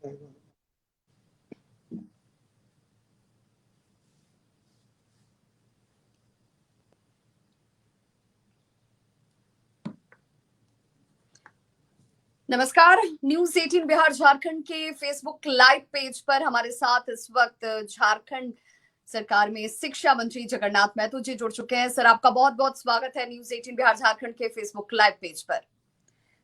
नमस्कार। न्यूज 18 बिहार झारखंड के Facebook live page पर हमारे साथ इस वक्त झारखंड सरकार में शिक्षा मंत्री जगन्नाथ महतो जी जुड़ चुके हैं। सर, आपका बहुत बहुत स्वागत है न्यूज 18 बिहार झारखंड के फेसबुक लाइव पेज पर।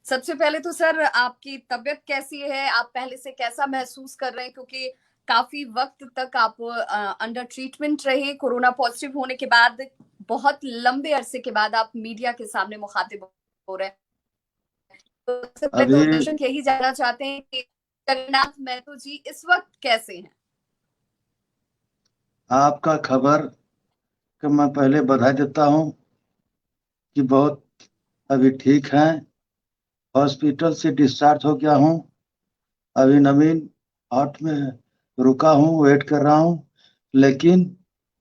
सबसे पहले तो सर, आपकी तबीयत कैसी है? आप पहले से कैसा महसूस कर रहे हैं? क्योंकि काफी वक्त तक आप अंडर ट्रीटमेंट रहे कोरोना पॉजिटिव होने के बाद। बहुत लंबे अरसे के बाद आप मीडिया के सामने मुखातिब हो रहे हैं। तो सबसे पहले तो अभी दर्शक यही जानना चाहते हैं कि जगन्नाथ महतो जी इस वक्त कैसे हैं? आपका खबर कि मैं पहले बधाई देता हूं कि बहुत अभी ठीक हैं। हॉस्पिटल से डिस्चार्ज हो गया हूं। अभी नवीन हार्ट में रुका हूं, वेट कर रहा हूं, लेकिन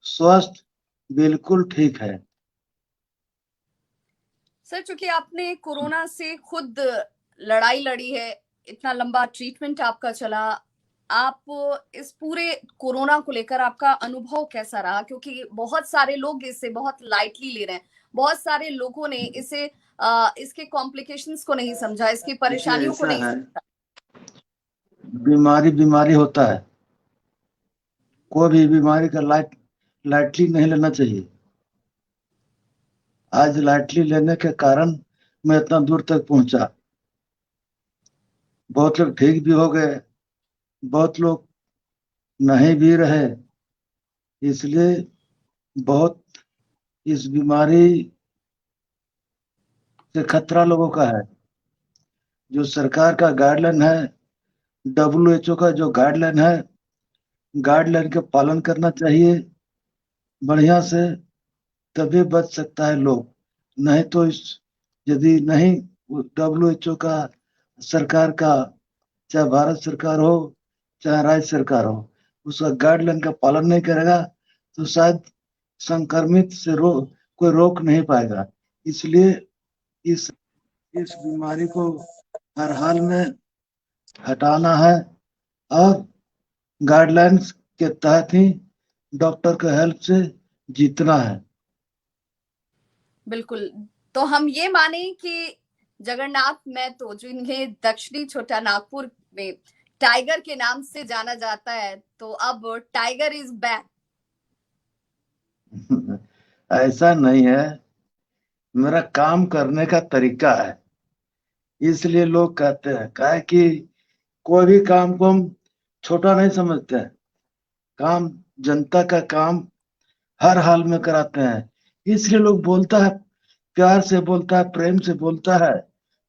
स्वस्थ बिल्कुल ठीक है। सर, चूंकि आपने कोरोना से खुद लड़ाई लड़ी है, इतना लंबा ट्रीटमेंट आपका चला, आप इस पूरे कोरोना को लेकर आपका अनुभव कैसा रहा? क्योंकि बहुत सारे लोग इसे बहुत लाइटली ले रहे हैं। बहुत सारे लोगों ने इसके कॉम्प्लिकेशंस को नहीं समझा, इसकी देखिए, परेशानियों को ऐसा नहीं है, समझा। बीमारी होता है। कोई भी बीमारी का लाइटली नहीं लेना चाहिए। आज लाइटली लेने के कारण मैं इतना दूर तक पहुंचा। बहुत लोग ठीक भी हो गए, बहुत लोग नहीं भी रहे। इसलिए बहुत इस बीमारी से खतरा लोगों का है। जो सरकार का गाइडलाइन है, WHO का जो गाइडलाइन है, गाइडलाइन के पालन करना चाहिए बढ़िया से, तभी बच सकता है लोग। नहीं तो इस यदि नहीं WHO का, सरकार का, चाहे भारत सरकार हो चाहे राज्य सरकार हो, उसका गाइडलाइन का पालन नहीं करेगा तो शायद संक्रमित से कोई रोक नहीं पाएगा। इसलिए इस बीमारी को हर हाल में हटाना है और गाइडलाइंस के तहत ही डॉक्टर के हेल्प से जीतना है। बिल्कुल। तो हम ये माने कि जगन्नाथ महतो, जिन्हें दक्षिणी छोटा नागपुर में टाइगर के नाम से जाना जाता है, तो अब टाइगर इज बैक। ऐसा नहीं है, मेरा काम करने का तरीका है, इसलिए लोग कहते हैं। काहे कि कोई भी काम को हम छोटा नहीं समझते हैं। काम, जनता का काम हर हाल में कराते हैं, इसलिए लोग बोलता है, प्यार से बोलता है, प्रेम से बोलता है।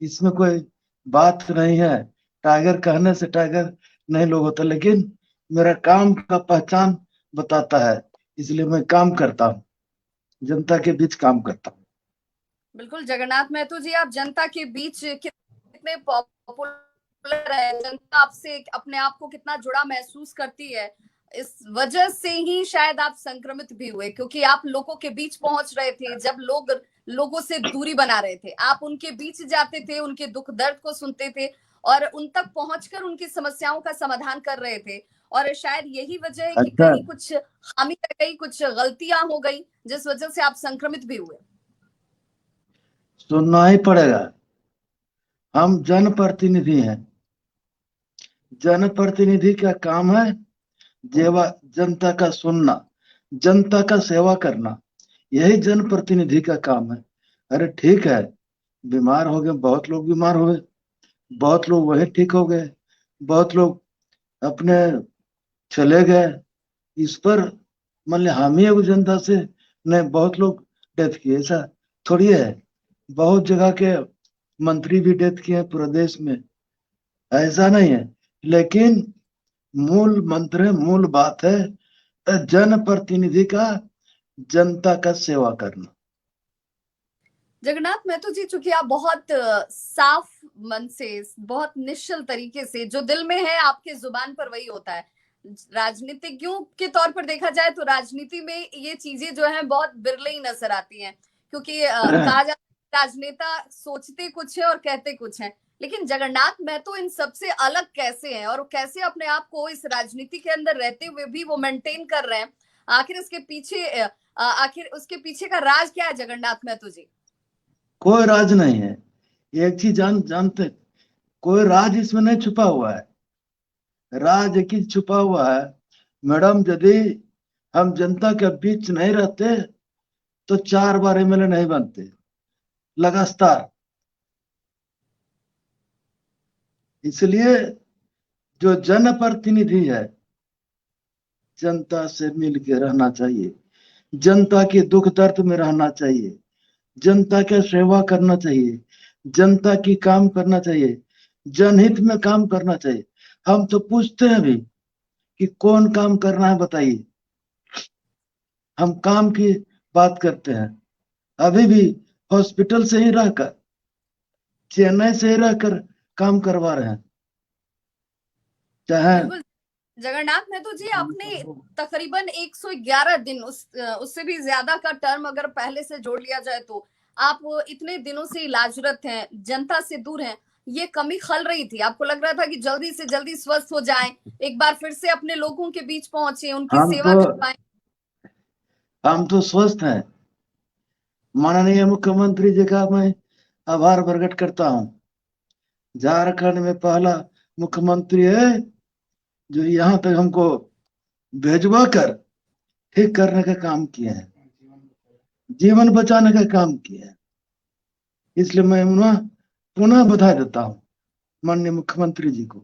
इसमें कोई बात नहीं है। टाइगर कहने से टाइगर नहीं लोग होता, लेकिन मेरा काम का पहचान बताता है, इसलिए मैं काम करता हूँ, जनता के बीच काम करता हूँ। बिल्कुल जगन्नाथ महतो जी, आप जनता के बीच कितने पॉपुलर है, जनता आपसे अपने आप को कितना जुड़ा महसूस करती है, इस वजह से ही शायद आप संक्रमित भी हुए। क्योंकि आप लोगों के बीच पहुंच रहे थे, जब लोग लोगों से दूरी बना रहे थे, आप उनके बीच जाते थे, उनके दुख दर्द को सुनते थे और उन तक पहुंचकर उनकी समस्याओं का समाधान कर रहे थे। और शायद यही वजह है कि अच्छा, कहीं कुछ खामी रह गई, कुछ गलतियां हो गई, जिस वजह से आप संक्रमित भी हुए। सुनना ही पड़ेगा। हम जनप्रतिनिधि हैं। जनप्रतिनिधि का काम है जेवा जनता का सुनना, जनता का सेवा करना, यही जनप्रतिनिधि का काम है। अरे ठीक है, बीमार हो गए, बहुत लोग बीमार हुए, बहुत लोग वही ठीक हो गए, बहुत लोग अपने चले गए। इस पर मान लिया हम ही एक जनता से नहीं, बहुत लोग डेथ किए, ऐसा थोड़ी है। बहुत जगह के मंत्री भी डेथ किए पूरे देश में, ऐसा नहीं है। लेकिन मूल मंत्र है, मूल बात है जनप्रतिनिधि का जनता का सेवा करना। जगन्नाथ महतो जी, चूंकि आप बहुत साफ मन से, बहुत निश्चल तरीके से, जो दिल में है आपके जुबान पर वही होता है। राजनीतिज्ञों के तौर पर देखा जाए तो राजनीति में ये चीजें जो है बहुत बिरले ही नजर आती हैं। क्योंकि कहा जाता है राजनेता सोचते कुछ है और कहते कुछ है, लेकिन जगन्नाथ महतो इन सबसे अलग कैसे हैं और कैसे अपने आप को इस राजनीति के अंदर रहते हुए भी वो मेंटेन कर रहे हैं? आखिर इसके पीछे आखिर उसके पीछे का राज क्या है जगन्नाथ महतो जी? कोई राज नहीं है। एक चीज जानते, कोई राज इसमें नहीं छुपा हुआ है। राज एक ही छुपा हुआ है मैडम, यदि हम जनता के बीच नहीं रहते तो 4 बार एमएलए नहीं बनते लगातार। इसलिए जो जनप्रतिनिधि है, जनता से मिल के रहना चाहिए, जनता के दुख दर्द में रहना चाहिए, जनता के सेवा करना चाहिए, जनता की काम करना चाहिए, जनहित में काम करना चाहिए। हम तो पूछते हैं भी कि कौन काम करना है बताइए, हम काम की बात करते हैं। अभी भी हॉस्पिटल से ही रहकर, चेन्नई से ही रहकर काम करवा रहे हैं, चाहे बिल्कुल जगन्नाथ महतो जी, आपने तकरीबन 111 दिन उससे भी ज्यादा का टर्म अगर पहले से जोड़ लिया जाए तो आप इतने दिनों से इलाजरत हैं, जनता से दूर हैं। ये कमी खल रही थी, आपको लग रहा था कि जल्दी से जल्दी स्वस्थ हो जाएं, एक बार फिर से अपने लोगों के बीच पहुंचे, उनकी हम सेवा तो कर पाए? हम तो स्वस्थ हैं। माननीय मुख्यमंत्री जी का मैं आभार प्रकट करता हूँ। झारखंड में पहला मुख्यमंत्री है जो यहाँ तक हमको भेजवा कर ठीक करने का काम किए हैं, जीवन बचाने का काम किया है। इसलिए मैं उन्हें पुनः बधाई देता हूँ, माननीय मुख्यमंत्री जी को।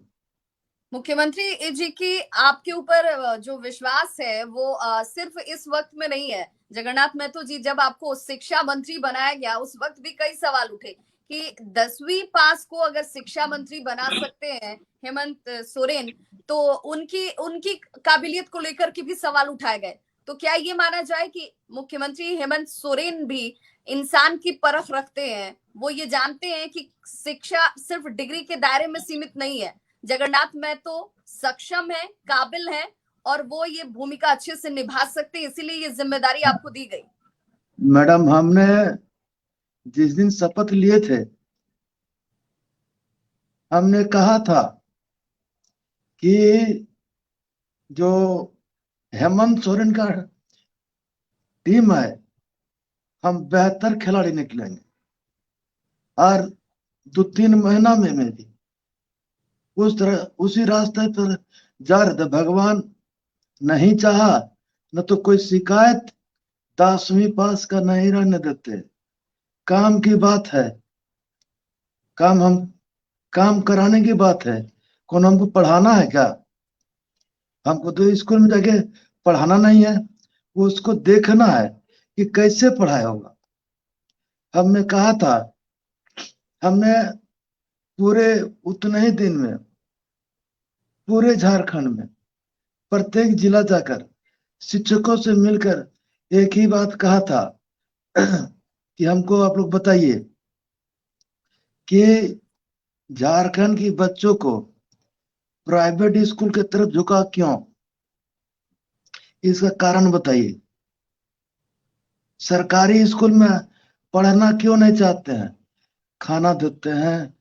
मुख्यमंत्री जी की आपके ऊपर जो विश्वास है वो सिर्फ इस वक्त में नहीं है। जगन्नाथ महतो जी, जब आपको शिक्षा मंत्री बनाया गया उस वक्त भी कई सवाल उठे कि 10वीं पास को अगर शिक्षा मंत्री बना सकते हैं हेमंत सोरेन, तो उनकी उनकी काबिलियत को लेकर के भी सवाल उठाए गए। तो क्या ये माना जाए कि मुख्यमंत्री हेमंत सोरेन भी इंसान की परख रखते हैं, वो ये जानते हैं कि शिक्षा सिर्फ डिग्री के दायरे में सीमित नहीं है, जगन्नाथ महतो सक्षम है, काबिल है और वो ये भूमिका अच्छे से निभा सकते हैं, इसीलिए ये जिम्मेदारी आपको दी गई? मैडम, हमने जिस दिन शपथ लिए थे, हमने कहा था कि जो हेमंत सोरेन का टीम है, हम बेहतर खिलाड़ी निकलेंगे। और 2-3 महीना में भी उस तरह उसी रास्ते पर जा रहे थे। भगवान नहीं चाहा न तो कोई शिकायत 10वीं पास का नहीं रहने देते। काम की बात है, हम काम कराने की बात है। कौन हमको पढ़ाना है क्या? हमको तो स्कूल में जाके पढ़ाना नहीं है, वो उसको देखना है कि कैसे पढ़ाया होगा। हमने कहा था, हमने पूरे उतने ही दिन में पूरे झारखंड में प्रत्येक जिला जाकर शिक्षकों से मिलकर एक ही बात कहा था कि हमको आप लोग बताइए कि झारखंड की बच्चों को प्राइवेट स्कूल की तरफ झुका क्यों, इसका कारण बताइए। सरकारी स्कूल में पढ़ना क्यों नहीं चाहते हैं? खाना देते हैं,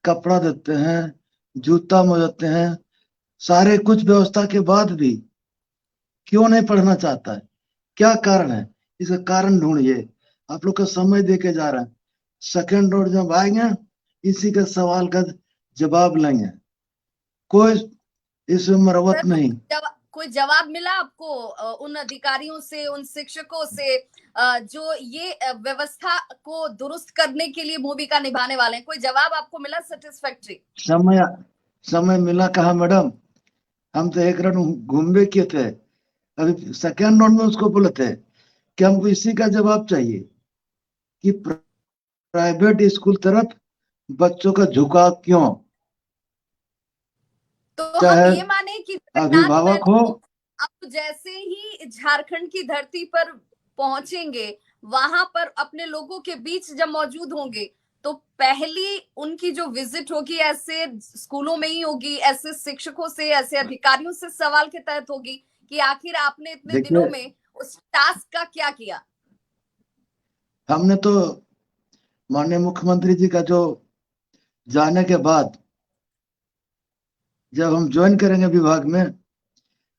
कपड़ा देते हैं, जूता मोजा देते हैं, सारे कुछ व्यवस्था के बाद भी क्यों नहीं पढ़ना चाहता है? क्या कारण है? इसका कारण ढूंढिए। आप लोग का समय दे के जा रहे हैं, सेकेंड रोड जब आएंगे इसी का सवाल का जवाब लेंगे। कोई इसमें सर, मरवत नहीं। कोई जवाब मिला आपको उन अधिकारियों से, उन शिक्षकों से जो ये व्यवस्था को दुरुस्त करने के लिए भूमिका निभाने वाले हैं? कोई जवाब आपको मिला सेटिस्फैक्ट्री? समय समय मिला कहा मैडम? हम तो एक राउंड घूमबे किए थे, अभी सेकेंड राउंड में उसको बोले थे कि हमको इसी का जवाब चाहिए कि प्राइवेट स्कूल तरफ बच्चों का झुकाव क्यों, तो हम चाहे ये माने कि जगन्नाथ अभिभावक हो। महतो अब जैसे ही झारखंड की धरती पर पहुंचेंगे, वहां पर अपने लोगों के बीच जब मौजूद होंगे, तो पहली उनकी जो विजिट होगी ऐसे स्कूलों में ही होगी, ऐसे शिक्षकों से, ऐसे अधिकारियों से सवाल के तहत होगी कि आखिर आपने इतने दिनों देखिए, में उस टास्क का क्या किया? हमने तो माननीय मुख्यमंत्री जी का जो जाने के बाद जब हम ज्वाइन करेंगे विभाग में,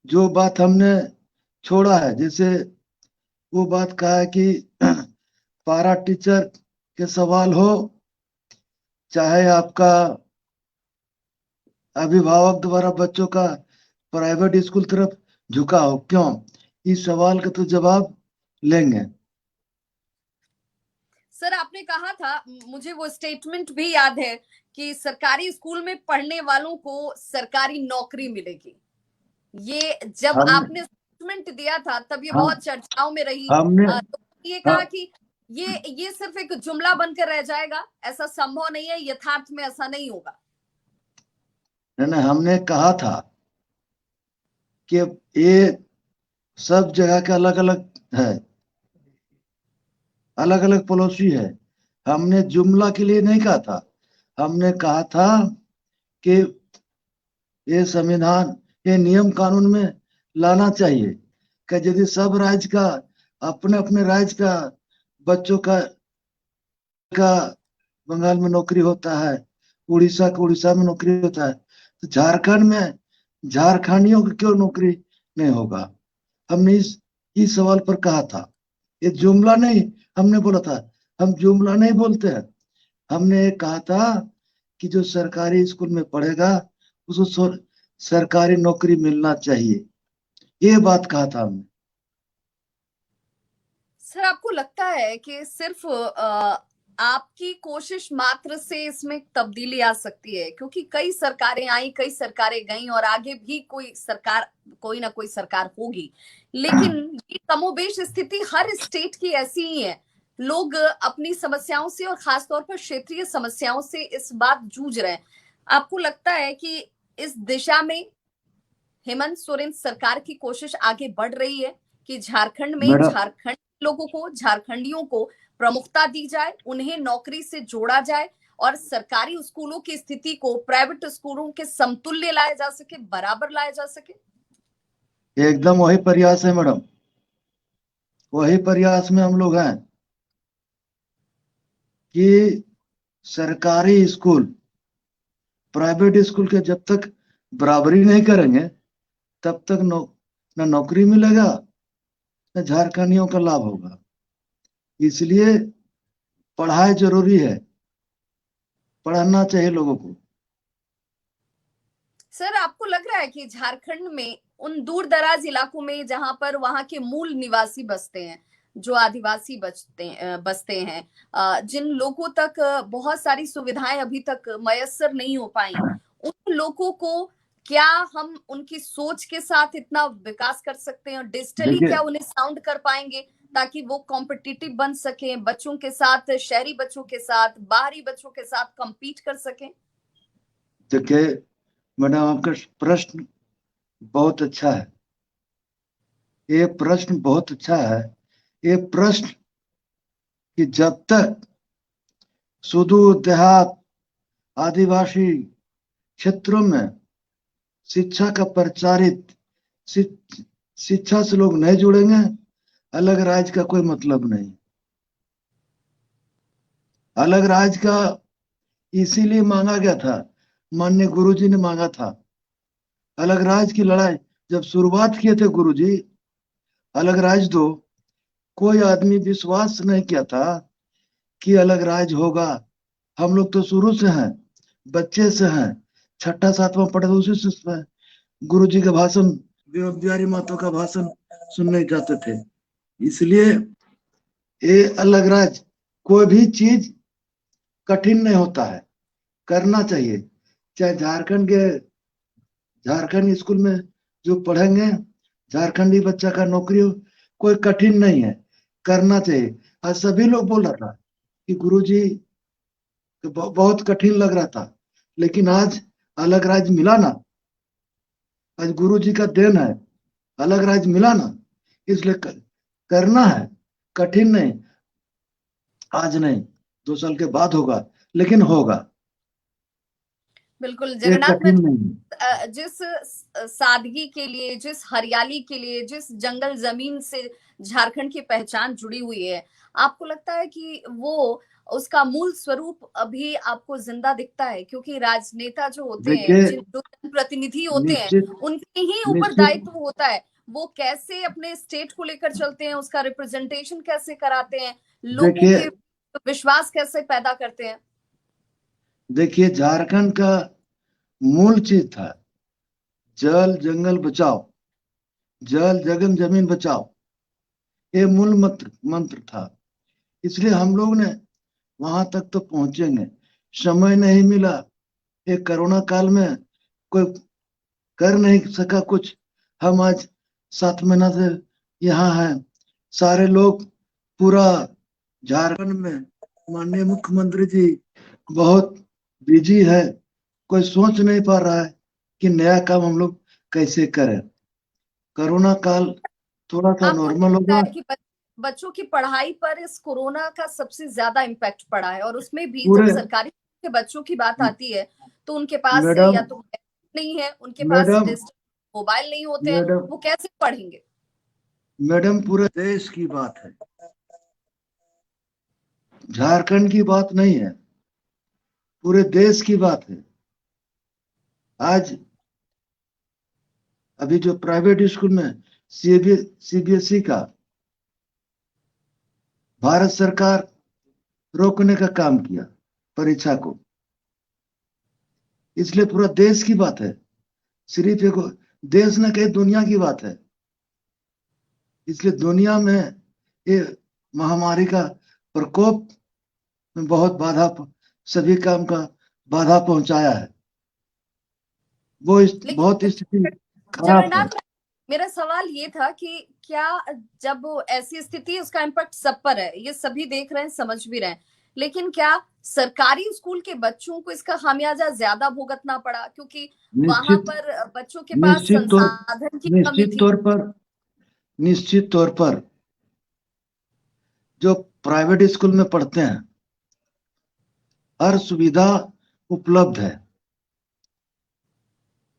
जो बात हमने छोड़ा है, जैसे वो बात कहा है कि पारा टीचर के सवाल हो, चाहे आपका अभिभावक द्वारा बच्चों का प्राइवेट स्कूल तरफ झुका हो, क्यों, इस सवाल का तो जवाब लेंगे। सर आपने कहा था, मुझे वो स्टेटमेंट भी याद है कि सरकारी स्कूल में पढ़ने वालों को सरकारी नौकरी मिलेगी। ये जब हम आपने स्टेटमेंट दिया था तब ये हम बहुत चर्चाओं में रही। हमने तो ये कहा हाँ, कि ये सिर्फ एक जुमला बनकर रह जाएगा, ऐसा संभव नहीं है, यथार्थ में ऐसा नहीं होगा। नहीं, हमने कहा था कि ये सब जगह का अलग अलग है, अलग अलग पॉलिसी है। हमने जुमला के लिए नहीं कहा था, हमने कहा था कि ये संविधान, ये नियम कानून में लाना चाहिए कि यदि सब राज्य का, अपने अपने राज्य का बच्चों का बंगाल में नौकरी होता है, उड़ीसा का उड़ीसा में नौकरी होता है, तो झारखंड में झारखंडियों को क्यों नौकरी नहीं होगा। हमने इस सवाल पर कहा था, ये जुमला नहीं हमने बोला था, हम जुमला नहीं बोलते हैं। हमने ये कहा था कि जो सरकारी स्कूल में पढ़ेगा उसको सरकारी नौकरी मिलना चाहिए, ये बात कहा था हमने। सर आपको लगता है कि सिर्फ आपकी कोशिश मात्र से इसमें तब्दीली आ सकती है? क्योंकि कई सरकारें आई, कई सरकारें गईं और आगे भी कोई ना कोई सरकार होगी, लेकिन ये कमोबेश स्थिति हर स्टेट की ऐसी ही है। लोग अपनी समस्याओं से और खासतौर पर क्षेत्रीय समस्याओं से इस बात जूझ रहे हैं। आपको लगता है कि इस दिशा में हेमंत सोरेन सरकार की कोशिश आगे बढ़ रही है कि झारखंड में मैडम झारखंड लोगों को, झारखंडियों को प्रमुखता दी जाए, उन्हें नौकरी से जोड़ा जाए और सरकारी स्कूलों की स्थिति को प्राइवेट स्कूलों के समतुल्य लाया जा सके, बराबर लाया जा सके? एकदम वही प्रयास है मैडम, वही प्रयास में हम लोग हैं कि सरकारी स्कूल प्राइवेट स्कूल के जब तक बराबरी नहीं करेंगे तब तक न नौकरी मिलेगा, न झारखंडियों का लाभ होगा। इसलिए पढ़ाई जरूरी है, पढ़ाना चाहिए लोगों को। सर आपको लग रहा है कि झारखंड में उन दूर दराज इलाकों में जहां पर वहां के मूल निवासी बसते हैं, जो आदिवासी बसते हैं, जिन लोगों तक बहुत सारी सुविधाएं अभी तक मयस्सर नहीं हो पाई, उन लोगों को क्या हम उनकी सोच के साथ इतना विकास कर सकते हैं और डिजिटली देखिए क्या उन्हें साउंड कर पाएंगे ताकि वो कॉम्पिटिटिव बन सकें, बच्चों के साथ, शहरी बच्चों के साथ, बाहरी बच्चों के साथ compete कर सकें? देखिए मैडम, आपका प्रश्न बहुत अच्छा है, ये प्रश्न बहुत अच्छा है। ये प्रश्न कि जब तक सुदूर देहात आदिवासी क्षेत्रों में शिक्षा का प्रचारित शिक्षा से लोग नहीं जुड़ेंगे, अलग राज्य का कोई मतलब नहीं। अलग राज्य का इसीलिए मांगा गया था, माननीय गुरुजी ने मांगा था। अलग राज्य की लड़ाई जब शुरुआत किए थे गुरुजी, अलग राज्य दो, कोई आदमी विश्वास नहीं किया था कि अलग राज्य होगा। हम लोग तो शुरू से हैं, बच्चे से हैं, छठा सातवां पढ़े तो उसी से गुरु जी का भाषण, विनोद बिहारी महतो का भाषण सुनने जाते थे। इसलिए ये अलग राज्य, कोई भी चीज कठिन नहीं होता है, करना चाहिए। चाहे झारखंड स्कूल में जो पढ़ेंगे, झारखंडी बच्चा का नौकरी हो, कोई कठिन नहीं है, करना चाहिए। आज सभी लोग बोल रहा था कि गुरुजी बहुत कठिन लग रहा था, लेकिन आज अलग राज्य मिला ना, आज गुरु जी का देन है, अलग राज्य मिला ना, इसलिए करना है, कठिन नहीं, आज नहीं 2 साल के बाद होगा, लेकिन होगा, बिल्कुल ये जगन्नाथ में कठिन नहीं। जिस सादगी के लिए, जिस हरियाली के लिए, जिस जंगल जमीन से झारखंड की पहचान जुड़ी हुई है, आपको लगता है कि वो उसका मूल स्वरूप अभी आपको जिंदा दिखता है? क्योंकि राजनेता जो होते हैं, देखिए, जो जनप्रतिनिधि होते हैं, निश्चित उनके ही ऊपर निश्चित दायित्व होता है। वो कैसे अपने स्टेट को लेकर चलते हैं, उसका रिप्रेजेंटेशन कैसे कराते हैं, लोगों देखिए के विश्वास कैसे पैदा करते हैं। देखिए झारखंड का मूल चीज था जल जंगल बचाओ, जल जगन जमीन बचाओ। ये मूल मंत्र मंत्र था। इसलिए हम लोग ने वहां तक तो पहुंचेंगे, समय नहीं मिला। एक कोरोना काल में कोई कर नहीं सका कुछ। हम आज 7 महीना से यहाँ हैं। सारे लोग पूरा झारखंड में माननीय मुख्यमंत्री जी बहुत बिजी है। कोई सोच नहीं पा रहा है कि नया काम हम लोग कैसे करें। कोरोना काल थोड़ा सा आपको क्या नॉर्मल लगता होगा। है कि बच्चों की पढ़ाई पर इस कोरोना का सबसे ज्यादा इम्पैक्ट पड़ा है? और उसमें भी जब पूरे सरकारी के बच्चों की बात आती है तो उनके पास से मैडम या तो नहीं है, उनके पास मैडम डिजिटल मोबाइल नहीं होते हैं, मैडम वो कैसे पढ़ेंगे? मैडम पूरे देश की बात है, झारखंड की बात नहीं है, पूरे देश की बात है। आज अभी जो प्राइवेट स्कूल में सीबीएसई का भारत सरकार रोकने का काम किया परीक्षा को, इसलिए पूरा देश की बात है। सिर्फ एक देश न कहीं दुनिया की बात है। इसलिए दुनिया में ये महामारी का प्रकोप में बहुत सभी काम का बाधा पहुंचाया है। वो लेकिन बहुत स्थिति खराब है। जगन्नाथ, मेरा सवाल ये था कि क्या जब ऐसी स्थिति है, उसका इम्पैक्ट सब पर है, ये सभी देख रहे हैं, समझ भी रहे हैं, लेकिन क्या सरकारी स्कूल के बच्चों को इसका खामियाजा ज्यादा भुगतना पड़ा? क्योंकि वहां निश्चित पर बच्चों के पास निश्चित तौर संसाधन की कमी निश्चित थी। तौर पर निश्चित तौर पर जो प्राइवेट स्कूल में पढ़ते हैं हर सुविधा उपलब्ध है।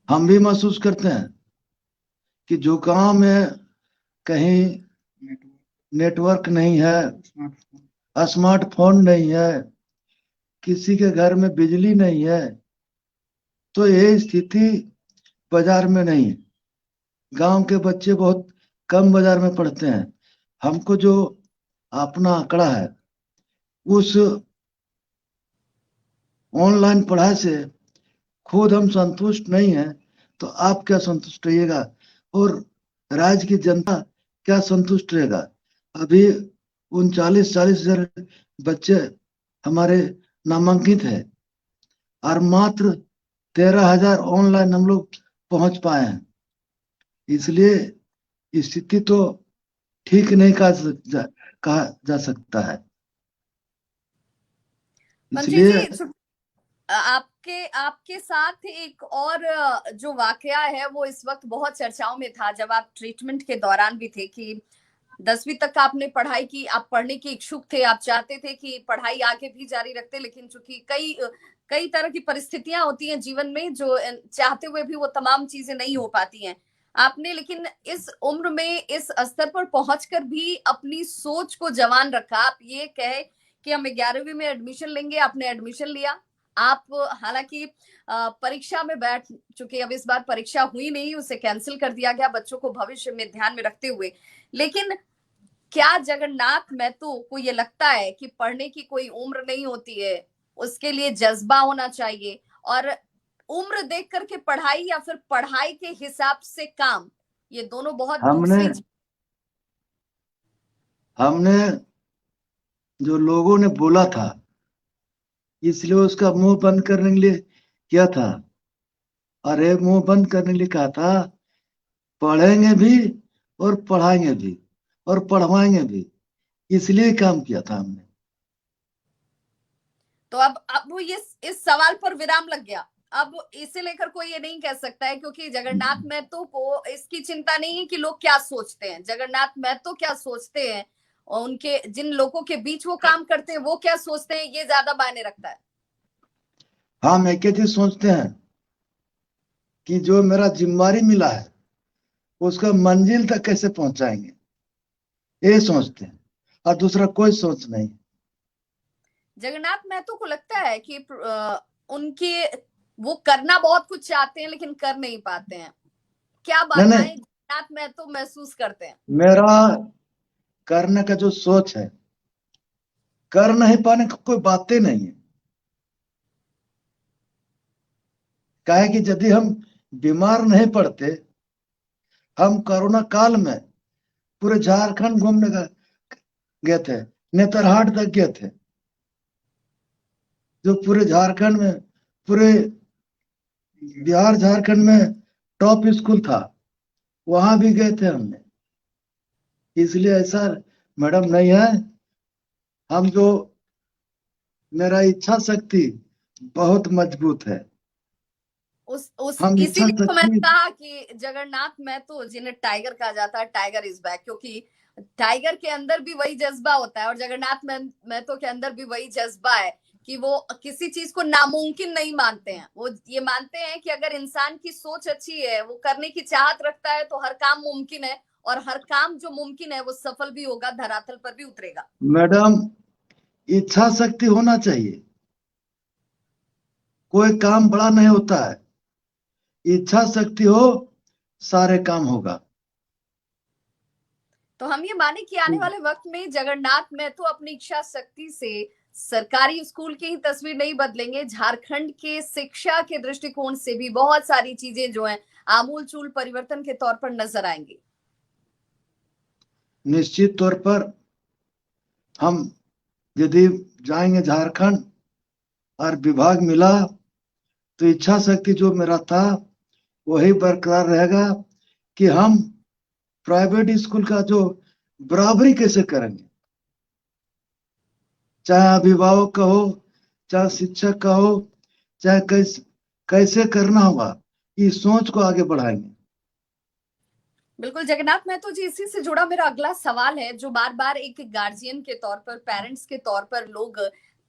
हम भी महसूस करते हैं कि जो गांव में कहीं नेटवर्क नहीं है, स्मार्टफोन नहीं है, किसी के घर में बिजली नहीं है, तो ये स्थिति बाजार में नहीं है। गांव के बच्चे बहुत कम बाजार में पढ़ते हैं। हमको जो अपना आंकड़ा है उस ऑनलाइन पढ़ाई से खुद हम संतुष्ट नहीं है, तो आप क्या संतुष्ट रहिएगा और राज्य की जनता क्या संतुष्ट रहेगा? अभी 39-40 हजार बच्चे हमारे नामांकित है और मात्र 13 हजार ऑनलाइन हम लोग पहुंच पाए हैं। इसलिए स्थिति तो ठीक नहीं कहा जा सकता है। मंत्री इसलिए जी, आपके आपके साथ एक और जो वाकया है वो इस वक्त बहुत चर्चाओं में था, जब आप ट्रीटमेंट के दौरान भी थे, कि 10वीं तक आपने पढ़ाई की, आप पढ़ने के इच्छुक थे, आप चाहते थे कि पढ़ाई आगे भी जारी रखते, लेकिन चूंकि कई कई तरह की परिस्थितियां होती हैं जीवन में, जो चाहते हुए भी वो तमाम चीजें नहीं हो पाती हैं। आपने लेकिन इस उम्र में इस स्तर पर पहुंचकर भी अपनी सोच को जवान रखा। आप ये कहे कि हम 11वीं में एडमिशन लेंगे, आपने एडमिशन लिया। आप हालांकि परीक्षा में बैठ चुके, अब इस बार परीक्षा हुई नहीं, उसे कैंसिल कर दिया गया बच्चों को भविष्य में ध्यान में रखते हुए। लेकिन क्या जगन्नाथ महतो को ये लगता है कि पढ़ने की कोई उम्र नहीं होती है, उसके लिए जज्बा होना चाहिए, और उम्र देख करके पढ़ाई या फिर पढ़ाई के हिसाब से काम, ये दोनों बहुत हमने दूसरी। हमने जो लोगों ने बोला था इसलिए उसका मुंह बंद करने के लिए किया था। अरे मुंह बंद करने के लिए कहा था, पढ़ेंगे भी और पढ़ाएंगे भी और पढ़वाएंगे भी, इसलिए काम किया था हमने। तो अब वो ये इस सवाल पर विराम लग गया। अब इसे लेकर कोई ये नहीं कह सकता है, क्योंकि जगन्नाथ महतो को इसकी चिंता नहीं है कि लोग क्या सोचते हैं। जगन्नाथ महतो क्या सोचते हैं और उनके जिन लोगों के बीच वो काम करते हैं वो क्या सोचते हैं, ये ज्यादा मायने रखता है। हम एक ही चीज सोचते हैं कि जो मेरा जिम्मेवारी मिला है उसका मंजिल तक कैसे पहुंचाएंगे, ये सोचते हैं और दूसरा कोई सोच नहीं। जगन्नाथ महतो को लगता है कि उनके वो करना बहुत कुछ चाहते हैं लेकिन कर नहीं पाते हैं, क्या नहीं बाधाएं नहीं, जगन्नाथ महतो महसूस करते हैं? मेरा करने का जो सोच है, कर नहीं पाने की कोई बातें नहीं है। काहे कि यदि हम बीमार नहीं पड़ते, हम कोरोना काल में पूरे झारखंड घूमने गए थे, नेतरहाट तक गए थे, जो पूरे झारखंड में, पूरे बिहार झारखंड में टॉप स्कूल था, वहां भी गए थे हमने। इसलिए ऐसा मैडम नहीं है। हम जो, मेरा इच्छा शक्ति बहुत मजबूत है। उस हम इच्छा इसीलिए तो मैंने शक्ति, कहा कि जगन्नाथ महतो जिन्हें टाइगर कहा जाता है, टाइगर इज बैक, क्योंकि टाइगर के अंदर भी वही जज्बा होता है और जगन्नाथ महतो के अंदर भी वही जज्बा है कि वो किसी चीज को नामुमकिन नहीं मानते हैं। वो ये मानते हैं कि अगर इंसान की सोच अच्छी है, वो करने की चाहत रखता है, तो हर काम मुमकिन है और हर काम जो मुमकिन है वो सफल भी होगा, धरातल पर भी उतरेगा। मैडम, इच्छा शक्ति होना चाहिए। कोई काम बड़ा नहीं होता है, इच्छा शक्ति हो सारे काम होगा। तो हम ये माने कि आने वाले वक्त में जगन्नाथ महतो अपनी इच्छा शक्ति से सरकारी स्कूल की ही तस्वीर नहीं बदलेंगे, झारखंड के शिक्षा के दृष्टिकोण से भी बहुत सारी चीजें जो हैं आमूलचूल परिवर्तन के तौर पर नजर आएंगी। निश्चित तौर पर हम यदि जाएंगे झारखंड और विभाग मिला, तो इच्छा शक्ति जो मेरा था वही बरकरार रहेगा कि हम प्राइवेट स्कूल का जो बराबरी कैसे करेंगे, चाहे अभिभावक का हो, चाहे शिक्षक का हो, चाहे कैसे कैसे करना होगा, इस सोच को आगे बढ़ाएंगे। बिल्कुल जगन्नाथ महतो जी, इसी से जुड़ा मेरा अगला सवाल है जो बार बार एक गार्जियन के तौर पर, पेरेंट्स के तौर पर लोग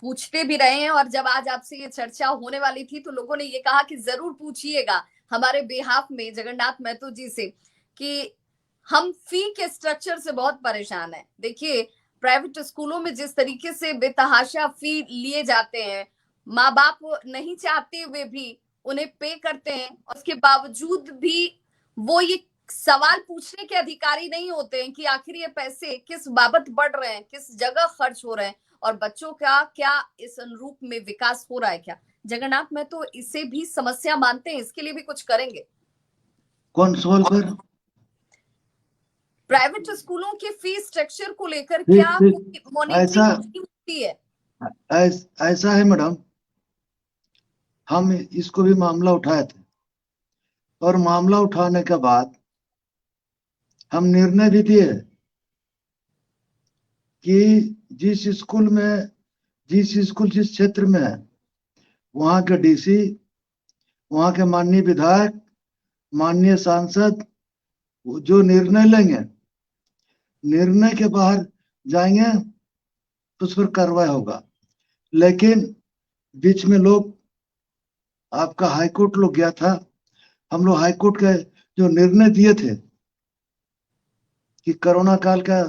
पूछते भी रहे हैं, और जब आज आपसे ये चर्चा होने वाली थी तो लोगों ने ये कहा कि जरूर पूछिएगा हमारे बेहाफ में जगन्नाथ महतो जी से कि हम फी के स्ट्रक्चर से बहुत परेशान हैं। देखिए, प्राइवेट स्कूलों में जिस तरीके से बेतहाशा फी लिए जाते हैं, माँ बाप नहीं चाहते हुए भी उन्हें पे करते हैं, और उसके बावजूद भी वो ये सवाल पूछने के अधिकारी नहीं होते हैं कि आखिर ये पैसे किस बाबत बढ़ रहे हैं, किस जगह खर्च हो रहे हैं और बच्चों का क्या इस अनुरूप में विकास हो रहा है क्या। जगन्नाथ महतो इसे भी समस्या मानते हैं, इसके लिए भी कुछ करेंगे? कौन सवाल पर? प्राइवेट स्कूलों के फीस स्ट्रक्चर को लेकर ठीक क्या ठीक, कोई मॉनिटरिंग ऐसा टीम होती है? ऐसा है मैडम, हम इसको भी मामला उठाए थे, और मामला उठाने के बाद हम निर्णय भी दिए कि जिस स्कूल जिस क्षेत्र में है, वहां के डीसी, वहां के माननीय विधायक, माननीय सांसद जो निर्णय लेंगे, निर्णय के बाहर जाएंगे तो उस पर कार्रवाई होगा। लेकिन बीच में लोग, आपका हाईकोर्ट लोग गया था, हम लोग हाईकोर्ट के जो निर्णय दिए थे कि कोरोना काल का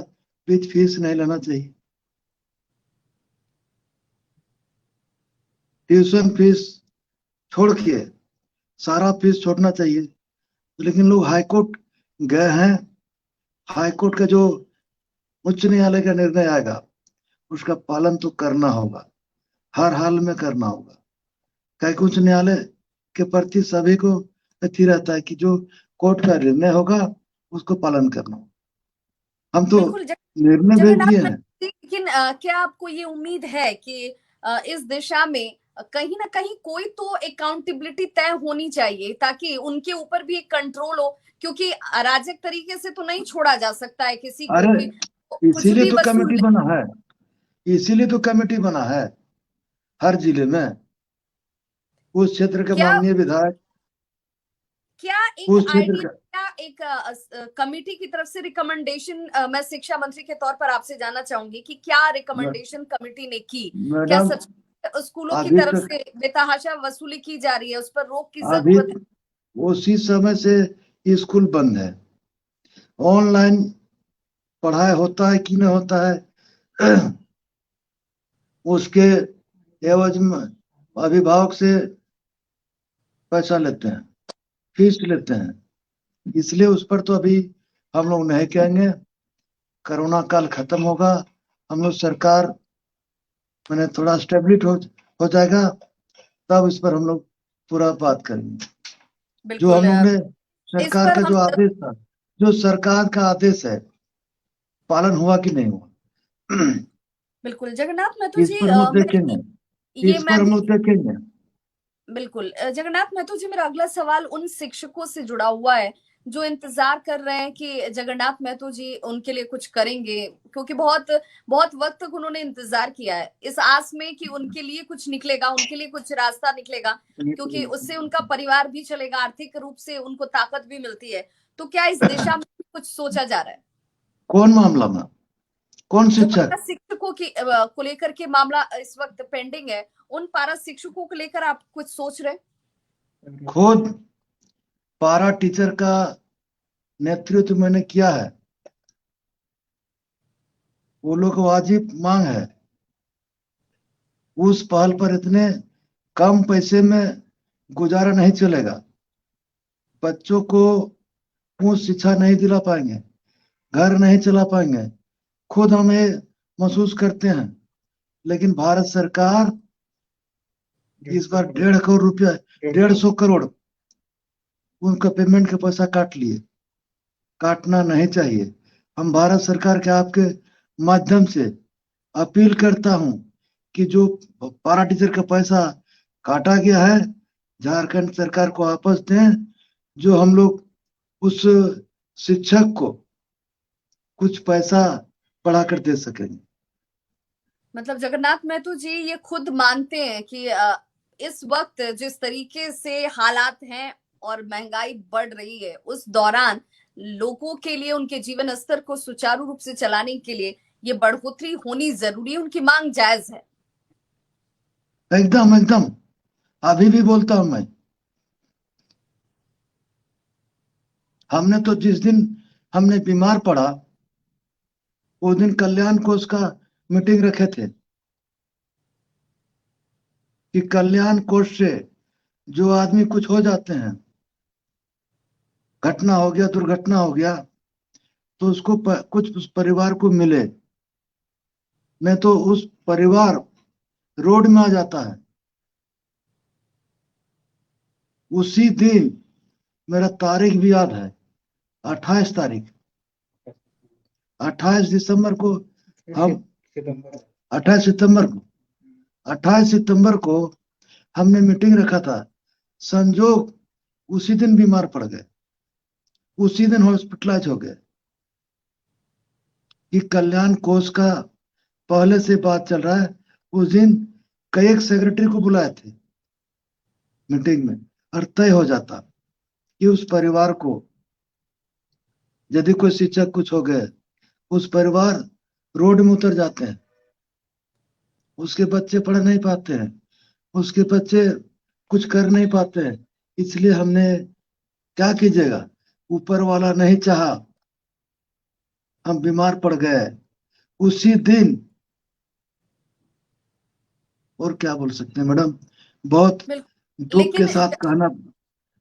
बीच फीस नहीं लेना चाहिए, ट्यूशन फीस छोड़ के सारा फीस छोड़ना चाहिए, लेकिन लोग हाईकोर्ट गए हैं। हाईकोर्ट का जो उच्च न्यायालय का निर्णय आएगा उसका पालन तो करना होगा, हर हाल में करना होगा। कई उच्च न्यायालय के प्रति सभी को अथी रहता है कि जो कोर्ट का निर्णय होगा उसको पालन करना होगा। हम तो बिल्कुल निर्णय भेज जगन्नाथ दिए महतो हैं। जी, लेकिन क्या आपको ये उम्मीद है कि इस दिशा में कहीं ना कहीं कोई तो अकाउंटेबिलिटी तय होनी चाहिए ताकि उनके ऊपर भी एक कंट्रोल हो, क्योंकि अराजक तरीके से तो नहीं छोड़ा जा सकता है किसी को अरे, कि कुछ इसीलिए भी तो वसूल कमेटी ले। बना है, इसीलिए तो कमेटी बना है हर जिले में, उस क्षेत्र के क्या माननीय विधायक, क्या एक उस क्षेत्र आइडिया, का। क्या एक कमिटी की तरफ से रिकमेंडेशन, मैं शिक्षा मंत्री के तौर पर आपसे जानना चाहूंगी कि क्या रिकमेंडेशन कमिटी ने की? क्या मैडम, सच स्कूलों की अभी तरफ तक, से बेतहाशा वसूली की जा रही है, उस पर रोक की अभी जरूरत है? उसी समय से स्कूल बंद है। ऑनलाइन पढ़ाई होता है कि नहीं होता है, उसके एवज में अभिभावक से पैसा लेते हैं, फीस लेते हैं। इसलिए उस पर तो अभी हम लोग नहीं कहेंगे। कोरोना काल खत्म होगा, हम लोग सरकार मैंने थोड़ा स्टेबलिश हो जाएगा, तब इस पर हम लोग पूरा बात करेंगे। जो बिल्कुल। हम लोग ने इस सरकार पर का हम जो आदेश था, जो सरकार का आदेश है, पालन हुआ कि नहीं हुआ, बिल्कुल जगन्नाथ महतो इस जी, पर हम लोग देखेंगे। ये इस पर मैं हम भी लोग देखेंगे। बिल्कुल जगन्नाथ महतो जी, मेरा अगला सवाल उन शिक्षकों से जुड़ा हुआ है जो इंतजार कर रहे हैं कि जगन्नाथ महतो जी उनके लिए कुछ करेंगे, क्योंकि बहुत बहुत वक्त तक उन्होंने इंतजार किया है इस आस में कि उनके लिए कुछ निकलेगा, उनके लिए कुछ रास्ता निकलेगा, क्योंकि उससे उनका परिवार भी चलेगा, आर्थिक रूप से उनको ताकत भी मिलती है। तो क्या इस दिशा में कुछ सोचा जा रहा है? कौन मामला में? कौन जो शिक्षक? पारा शिक्षकों की को लेकर के मामला इस वक्त पेंडिंग है, उन पारा शिक्षकों को लेकर आप कुछ सोच रहे हैं? खुद पारा टीचर का नेतृत्व मैंने किया है। वो लोग वाजिब मांग है। उस पहल पर इतने कम पैसे में गुजारा नहीं चलेगा। बच्चों को उच्च शिक्षा नहीं दिला पाएंगे, घर नहीं चला पाएंगे, खुद हम ये महसूस करते हैं। लेकिन भारत सरकार इस बार 150 करोड़ रुपया, 150 करोड़ उनका पेमेंट का पैसा काट लिए। काटना नहीं चाहिए। हम भारत सरकार के आपके माध्यम से अपील करता हूं कि जो पारा टीचर का पैसा काटा गया है, झारखंड सरकार को वापस दें, जो हम लोग उस शिक्षक को कुछ पैसा बढ़ाकर दे सकेंगे। मतलब जगन्नाथ महतो जी ये खुद मानते हैं कि इस वक्त जिस तरीके से हालात हैं और महंगाई बढ़ रही है, उस दौरान लोगों के लिए उनके जीवन स्तर को सुचारू रूप से चलाने के लिए ये बढ़ोतरी होनी जरूरी है, उनकी मांग जायज है। एकदम एकदम, अभी भी बोलता हूं मैं। हमने तो जिस दिन हमने बीमार पड़ा, उस दिन कल्याण कोष का मीटिंग रखे थे कि कल्याण कोष से जो आदमी कुछ हो जाते हैं, घटना हो गया, दुर्घटना हो गया, तो उसको कुछ उस परिवार को मिले। नहीं तो उस परिवार रोड में आ जाता है। उसी दिन, मेरा तारीख भी याद है, 28 तारीख, 28 दिसंबर को हम 28 सितंबर को 28 सितंबर को हमने मीटिंग रखा था। संजोग उसी दिन बीमार पड़ गए, उसी दिन हॉस्पिटलाइज हो गए। कि कल्याण कोष का पहले से बात चल रहा है। उस दिन कई एक सेक्रेटरी को बुलाए थे मीटिंग में, और तय हो जाता कि उस परिवार को, यदि कोई शिक्षक कुछ हो गए, उस परिवार रोड में उतर जाते हैं, उसके बच्चे पढ़ नहीं पाते हैं, उसके बच्चे कुछ कर नहीं पाते हैं। इसलिए हमने, क्या कीजिएगा, ऊपर वाला नहीं चाहा, हम बीमार पड़ गए उसी दिन। और क्या बोल सकते हैं मैडम, बहुत बिल्कुल। दुख के साथ कहना,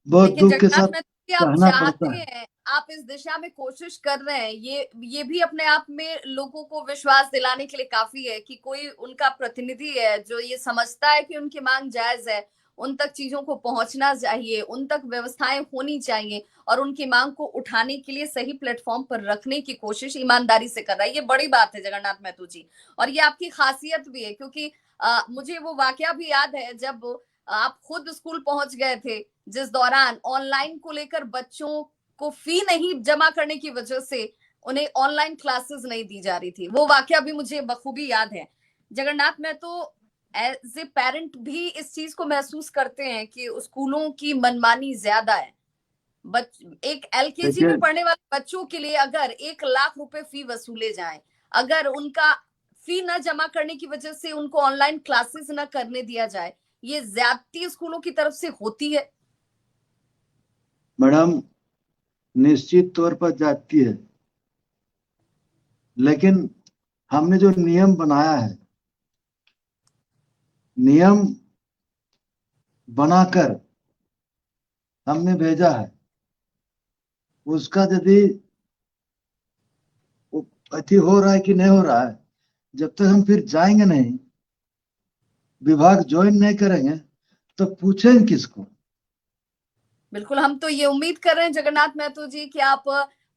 बहुत लेकिन दुख के जगन्नाथ साथ महतो जी, आप कहना चाहते पड़ता है। हैं, आप इस दिशा में कोशिश कर रहे हैं, ये भी अपने आप में लोगों को विश्वास दिलाने के लिए काफी है कि कोई उनका प्रतिनिधि है जो ये समझता है कि उनकी मांग जायज है, उन तक चीजों को पहुंचना चाहिए, उन तक व्यवस्थाएं होनी चाहिए, और उनकी मांग को उठाने के लिए सही प्लेटफॉर्म पर रखने की कोशिश ईमानदारी से कर रहा है। ये बड़ी बात है जगन्नाथ महतो जी, और ये आपकी खासियत भी है, क्योंकि मुझे वो वाकया भी याद है जब आप खुद स्कूल पहुंच गए थे, जिस दौरान ऑनलाइन को लेकर बच्चों को फी नहीं जमा करने की वजह से उन्हें ऑनलाइन क्लासेस नहीं दी जा रही थी। वो वाकया भी मुझे बखूबी याद है। जगन्नाथ में तो एज ए पेरेंट भी इस चीज को महसूस करते हैं कि स्कूलों की मनमानी ज्यादा है। एक एलकेजी देखिए में पढ़ने वाले बच्चों के लिए अगर 1 लाख रुपए फी वसूले जाए, अगर उनका फी न जमा करने की वजह से उनको ऑनलाइन क्लासेस न करने दिया जाए, ये ज्यादती स्कूलों की तरफ से होती है। मैडम, निश्चित तौर पर जाती है, लेकिन हमने जो नियम बनाया है, नियम बनाकर हमने भेजा है, उसका यदि अति हो रहा है कि नहीं हो रहा है, जब तक हम फिर जाएंगे नहीं, विभाग ज्वाइन नहीं करेंगे, तो पूछेंगे किसको। बिल्कुल, हम तो ये उम्मीद कर रहे हैं जगन्नाथ महतो जी कि आप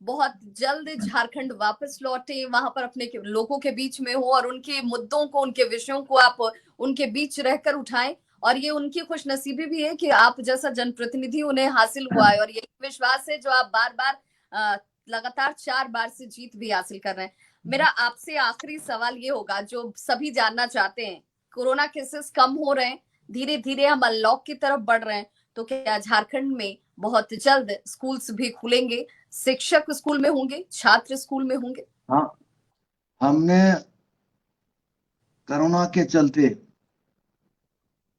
बहुत जल्द झारखंड वापस लौटे, वहां पर अपने लोगों के बीच में हो और उनके मुद्दों को, उनके विषयों को आप उनके बीच रहकर उठाएं। और ये उनकी खुशनसीबी भी है कि आप जैसा जनप्रतिनिधि उन्हें हासिल हुआ है, और यही विश्वास है जो आप बार बार लगातार 4 बार से जीत भी हासिल कर रहे हैं। मेरा आपसे आखिरी सवाल ये होगा, जो सभी जानना चाहते हैं, कोरोना केसेस कम हो रहे हैं, धीरे धीरे हम अनलॉक की तरफ बढ़ रहे हैं, तो क्या झारखंड में बहुत जल्द स्कूल्स भी खुलेंगे? शिक्षक स्कूल में होंगे, छात्र स्कूल में होंगे? हाँ, हमने कोरोना के चलते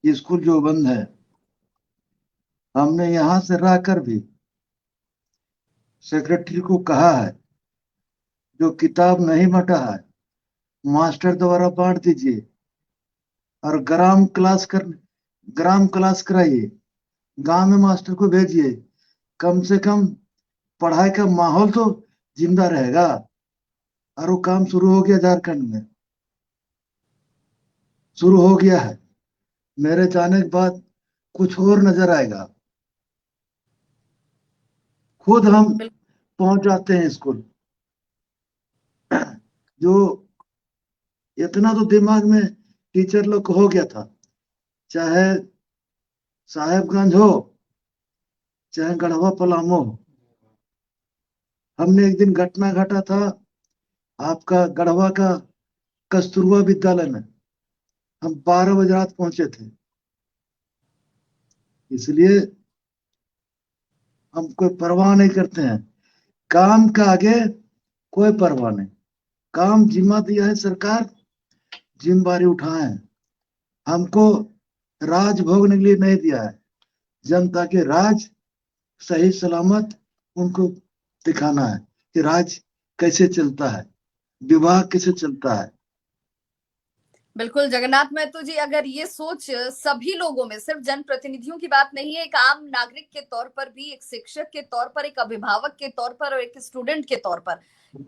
स्कूल जो बंद है, हमने यहां से रहकर भी सेक्रेटरी को कहा है, जो किताब नहीं बटा है मास्टर द्वारा बांट दीजिए और ग्राम क्लास कराइए, गांव में मास्टर को भेजिए, कम से कम पढ़ाई का माहौल तो जिंदा रहेगा। और वो काम शुरू हो गया, झारखंड में शुरू हो गया है। मेरे जाने के बाद कुछ और नजर आएगा। खुद हम पहुंच जाते हैं स्कूल। जो इतना तो दिमाग में टीचर लोग को हो गया था, चाहे साहेबगंज हो चाहे गढ़वा पलामू हो। हमने एक दिन घटना घटा था आपका गढ़वा का कस्तूरबा विद्यालय में, हम 12 बजे रात पहुंचे थे। इसलिए हम कोई परवाह नहीं करते हैं, काम का आगे कोई परवाह नहीं। काम जिम्मा दिया है सरकार, जिम्मेदारी उठाए हैं। हमको राज भोगने के लिए नहीं दिया है, जनता के राज सही सलामत उनको दिखाना है कि राज कैसे चलता है, विभाग कैसे चलता है। बिल्कुल जगन्नाथ महतो जी, अगर ये सोच सभी लोगों में, सिर्फ जनप्रतिनिधियों की बात नहीं है, एक आम नागरिक के तौर पर भी, एक शिक्षक के तौर पर, एक अभिभावक के तौर पर और एक स्टूडेंट के तौर पर,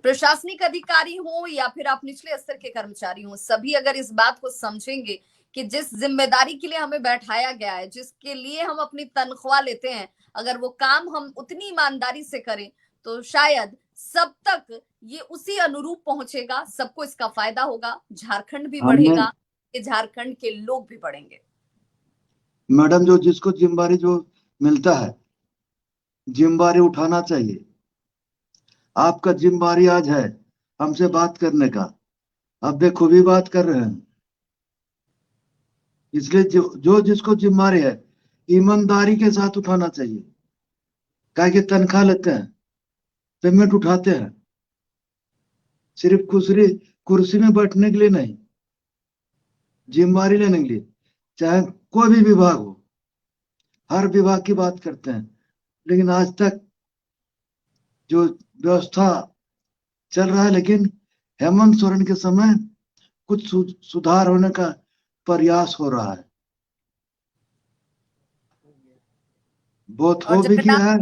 प्रशासनिक अधिकारी हो या फिर आप निचले स्तर के कर्मचारी हो, सभी अगर इस बात को समझेंगे कि जिस जिम्मेदारी के लिए हमें बैठाया गया है, जिसके लिए हम अपनी तनख्वाह लेते हैं, अगर वो काम हम उतनी ईमानदारी से करें, तो शायद सब तक ये उसी अनुरूप पहुंचेगा, सबको इसका फायदा होगा, झारखंड भी हमने बढ़ेगा, झारखंड के लोग भी बढ़ेंगे। मैडम, जो जिसको जिम्मेदारी जो मिलता है, जिम्मेदारी उठाना चाहिए। आपका जिम्मेदारी आज है हमसे बात करने का, आप बेखूबी बात कर रहे हैं। इसलिए जो जिसको जिम्मेदारी है, ईमानदारी के साथ उठाना चाहिए। क्या कि तनख्वाह लेते हैं, पेमेंट उठाते हैं, सिर्फ कुर्सी में बैठने के लिए नहीं, जिम्मेदारी लेने के लिए। चाहे कोई भी विभाग हो, हर विभाग की बात करते हैं, लेकिन आज तक जो व्यवस्था चल रहा है, लेकिन हेमंत सोरेन के समय कुछ सुधार होने का प्रयास हो रहा है, बहुत और हो भी गया है।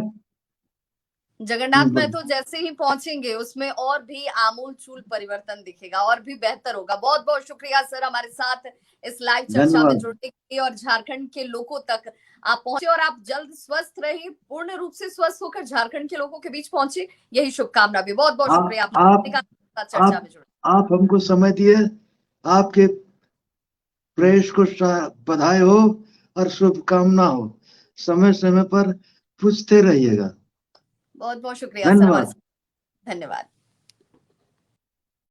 जगन्नाथ महतो जैसे ही पहुंचेंगे, उसमें और भी आमूल चूल परिवर्तन दिखेगा और भी बेहतर होगा। बहुत बहुत शुक्रिया सर, हमारे साथ इस लाइव चर्चा में धन्यवाद। जुड़ने के लिए, और झारखंड के लोगों तक आप पहुंचे और आप जल्द स्वस्थ रहे, पूर्ण रूप से स्वस्थ होकर झारखंड के लोगों के बीच पहुंचे, यही शुभकामना भी। बहुत बहुत शुक्रिया चर्चा में जुड़े। आप हमको समय दिए, आपके प्रेस को बधाई हो और शुभकामना हो। समय समय पर पूछते रहिएगा। बहुत बहुत शुक्रिया सर, हमारे धन्यवाद। साथ। धन्यवाद।